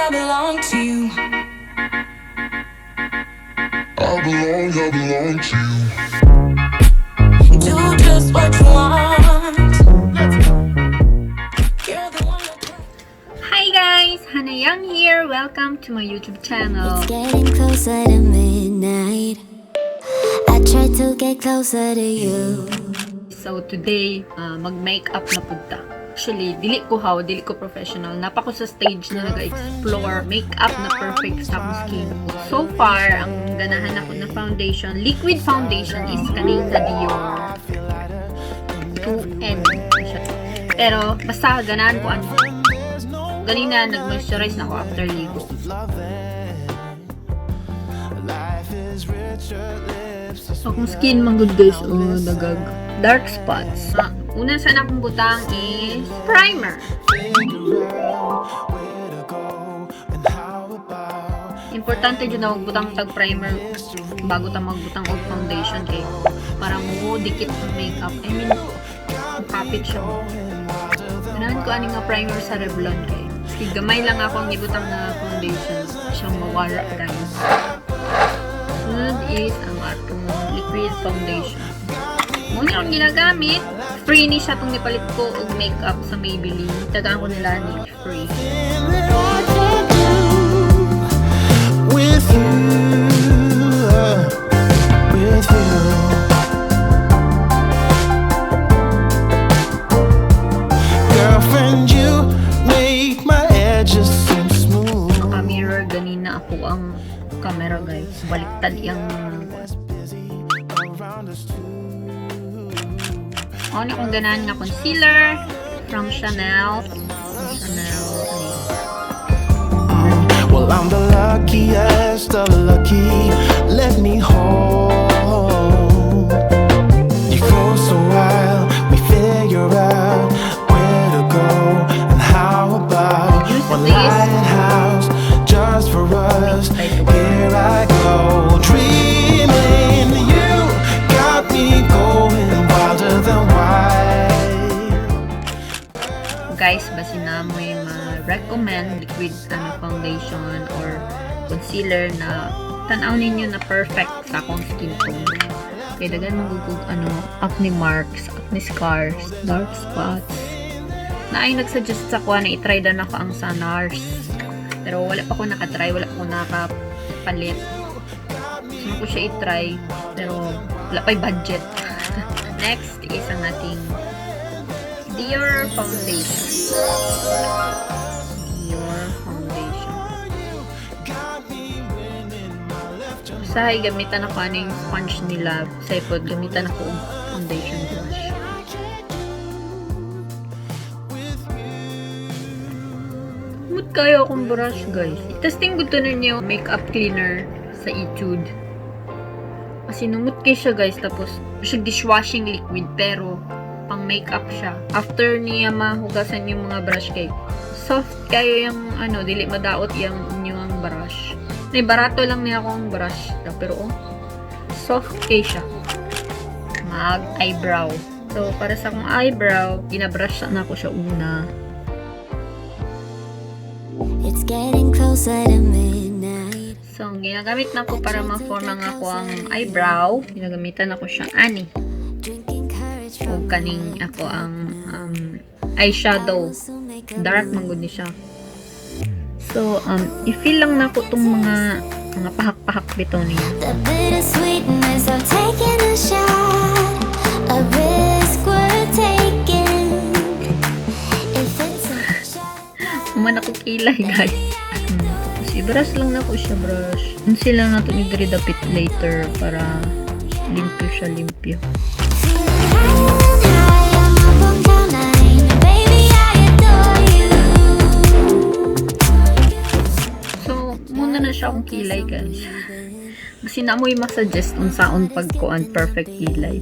I belong to you. I belong to you. Do just what you want. You're the one that... Hi guys! Hana here! Welcome to my YouTube channel. It's getting closer to midnight. I try to get closer to you. So today, mag-makeup na punta. Actually, dili ko professional. Napako sa stage na nag-explore makeup na perfect sa akong skin. So far, ang ganahan ako na foundation, liquid foundation is kaning sa Dior 2N. Pero, basta ganahan ko ano. Ganina, nag-moisturize na ako after ligo. So, kung skin man good guys, nagag dark spots. Una sana akong butang is primer. Importante dyan na magbutang tag primer bago ta magbutang og foundation kay para mo dikit ang makeup. I mean, kapit siya. Ganahan ko ani nga primer sa Revlon kay gamay lang ako ang ibutang na foundation siyang mawala guys. Sunod is ang atong liquid foundation. Muna akong ginagamit. Free ni siya itong nipalit ko og makeup sa Maybelline. Tagaan ko nila ni free. With you. Girlfriend, you make my edges seem smooth. Naka-mirror ganina ako ang camera guys. Baliktad yung ano kung ganahan nga concealer from Chanel. Well, I'm the luckiest of the lucky. Let me hold you close a while. We figure out where to go and how about one lighthouse just for us. Here I go dreaming. You got me going wilder than wild. Guys, basi na mo yung ma-recommend liquid foundation or concealer na tanaw ninyo na perfect sa akong skin tone. Kaya dagan magugug acne marks, acne scars, dark spots. Na ay nagsuggest sa kuha na itry daw na ko ang sa NARS. Pero wala pa ko nakatry, wala pa ko nakapalit. Gusto ko siya itry, pero wala pa'y budget. Next is ang ating Dior foundation. Dior foundation. Usahay, gamitan ako aning sponge nila. Sa ipod, gamitan ako foundation brush. Mut kayo akong brush, guys. Testing ko to ninyo makeup cleaner sa Etude. Kasi numut kayo siya, guys. Tapos, siya dishwashing liquid, pero pang makeup siya. After niya mahugasan yung mga brush kay soft kayo yung dili madaot yung inyong brush. Nay barato lang niya akong brush, pero soft kayo siya. Mag eyebrow. So para sa akong eyebrow, ginabrush na ako siya una. It's getting closer to midnight. So ginagamit na ko para ma-form ako ang eyebrow. Ginagamitan ako siyang ani. O kaning ako ang eyeshadow. Dark man gud ni siya. So i-feel lang nako tong mga pahak-pahak bitaw niya. The bittersweetness of taking a shot, a risk we're taking. If it's a shot. Human ako kilay guys. Tapos i-brush lang nako siya brush. Unsil lang nato ni diri dapit later para limpyo siya limpyo. So, muna na siya akong kilay guys. Kasi na mo yung masuggest unsaon pagkuan perfect kilay.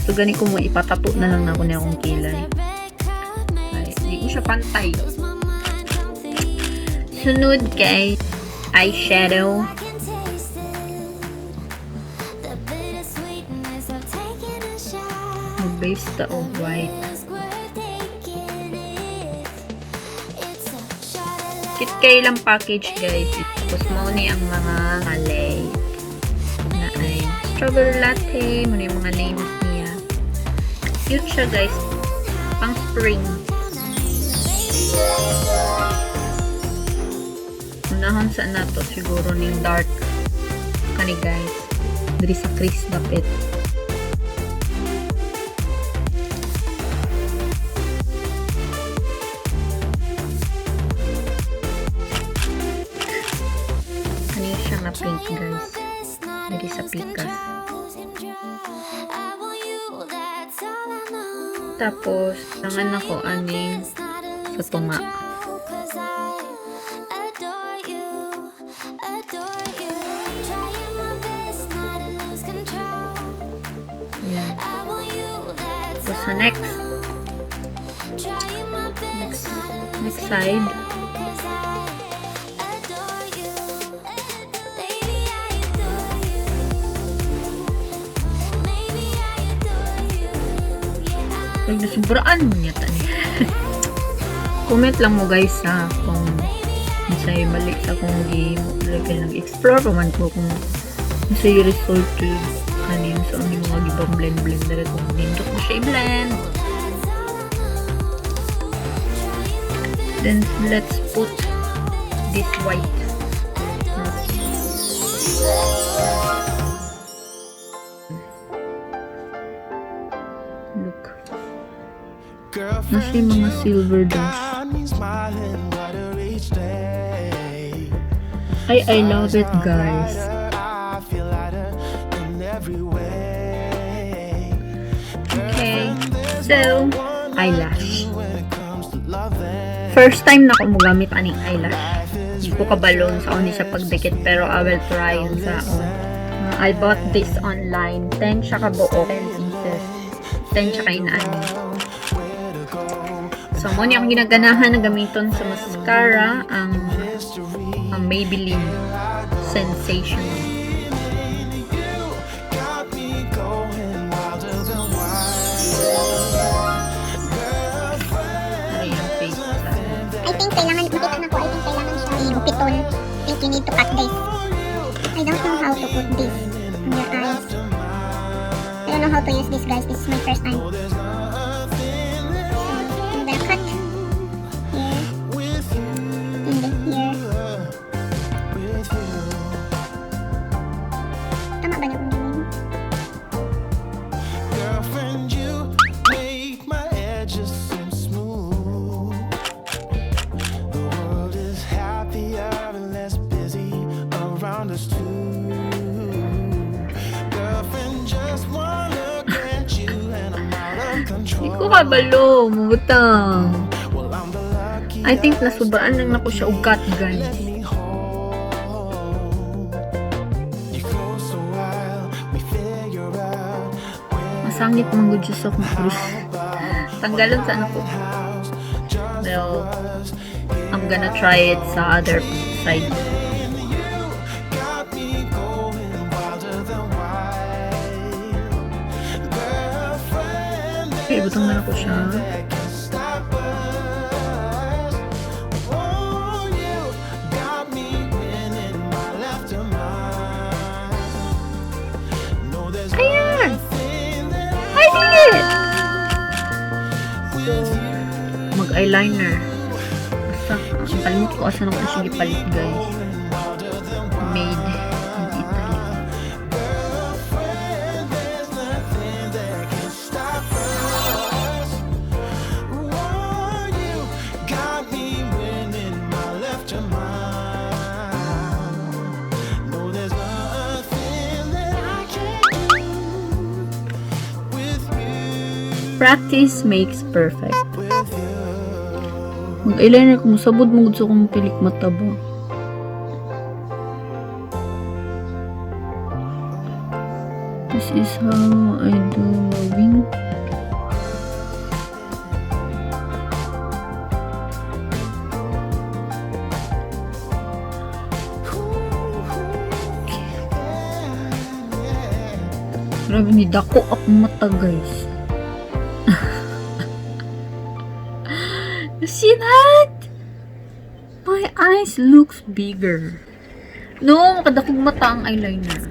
So, gani ko mo ipatato na lang ako niya akong kilay. Ay, hindi ko siya pantay. Sunod kay eyeshadow. Base ta of white. Kit kay lang package guys. Tapos mo ni ang mga malay na ay strawberry latte. Muna yung mga names niya. Cute siya guys. Pang spring. Unahon sa nato siguro ning dark kani guys. Diri sa Chris dapit. Kani siya na pink guys. Diri sa Pikas. Tapos, tangan ako aning sa tunga. Yan. Tapos sa next side. Ay, nasubraan mo niya tani. Comment lang mo guys ha kung masay mali sa kung nag-explore pa man ko kung masay result kanin sa aming mga gibang blend na rin kung nindot mo siya i-blend. Then let's put this white. Look. Nasa yung mga silver dash. I love it guys. Okay. So, eyelash. First time na ako magamit aning eyelash. Hindi ko kabalon sa oni sa pagdikit pero I will try yun sa I bought this online. 10 siya ka buo. 10 pieces. 10 siya ka inaani. So, mo niya akong ginaganahan na gamiton sa mascara ang Maybelline Sensation. Ay, ang face sa I think kailangan, makita na ko, I think kailangan siya igupiton. I think you need to cut this. I don't know how to put this on your eyes. I don't know how to use this guys, this is my first time. So, I'm gonna cut here, and then here. Tama ba niya kung gawin? Girlfriend, you make my edges seem smooth. The world is happier and less busy around us too. Girlfriend, just one look at you and I'm out of control. Hindi ko kabalo, mabutang. Well, I'm the lucky I think nasubraan lang na ko siya ugat guys. me home. You go so wild, we figure out Masangit mong good sa akong cruise. Tanggalan sa ano ko. Well, I'm gonna try it sa other side. Okay, butang na ako siya. Ayan! I did it! So, mag-eyeliner. Basta, ang kalimut ko asa naman sige palit guys. Made in Italy. Practice makes perfect. Mag-eyeliner ko, musabod mo gusto kong pilik mata ba. This is how I do my wing. Grabe ni dako akong mata guys. See that? My My eyes looks bigger. No, kadakog mata ang eyeliner.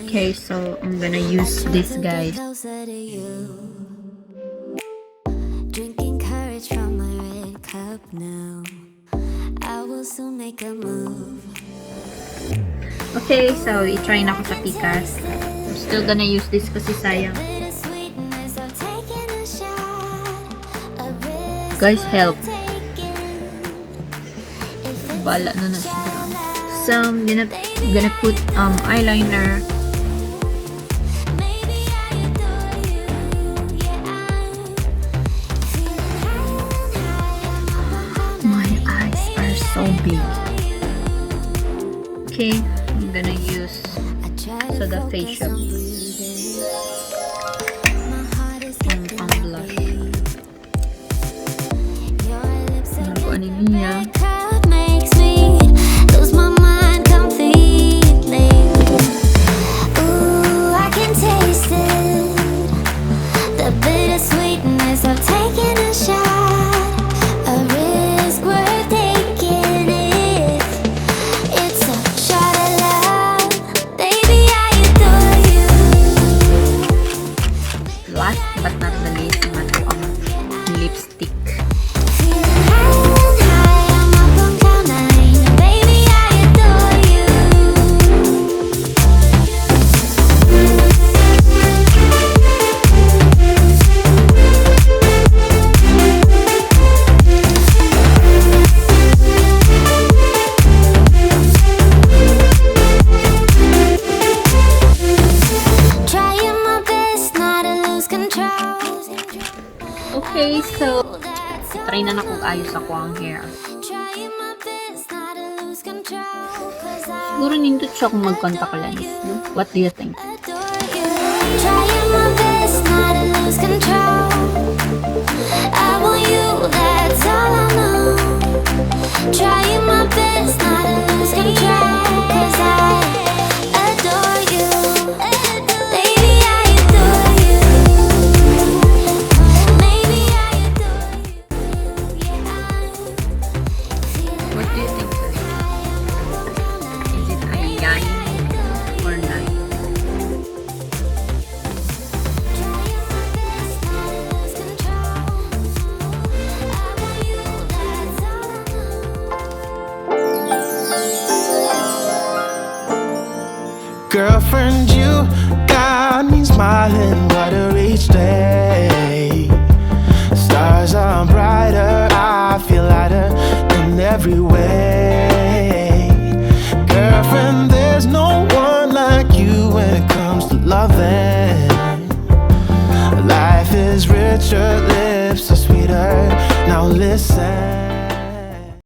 Okay, so I'm gonna use this, guys. Closer to you. Drinking courage from my red cup now. I will soon make a move. Okay, so i-try na ko sa pikas. I'm still gonna use this kasi sayang. Bittersweetness of taking a shot. A risk Guys, help. taking. Bala na siya. So, I'm gonna put eyeliner. Maybe I adore you. Yeah, I'm feeling high. My eyes are so big. Okay, I'm gonna use So the face shop. Pang blush. Ano ko ano niya? Makes me lose my mind completely. Ooh, I can taste it. The bittersweetness of taking a shot. A risk worth taking it. It's a shot of love. Baby, I adore you. Last but not the least, naman ko ang lipstick. Feeling high, I'm up on cloud nine. Baby, I adore you. Trying my best not to lose control. Okay, so try na kung ayos ako ang hair. Trying my best not to lose control. 'Cause I Siguro nindot siya kung mag-contact lens. No? What do you think? adore you. Trying my best not to lose control. I want you, that's all I know. Trying my best not to lose control. 'Cause I adore you. Baby, I adore you. Maybe I adore you. Yeah, I'm feeling What do you think? Is it eyeliner or not? Girlfriend, you got me smiling brighter each day. Stars are brighter, I feel lighter in every way. Girlfriend, there's no one like you when it comes to loving. Life is richer, lips are sweeter. Now listen.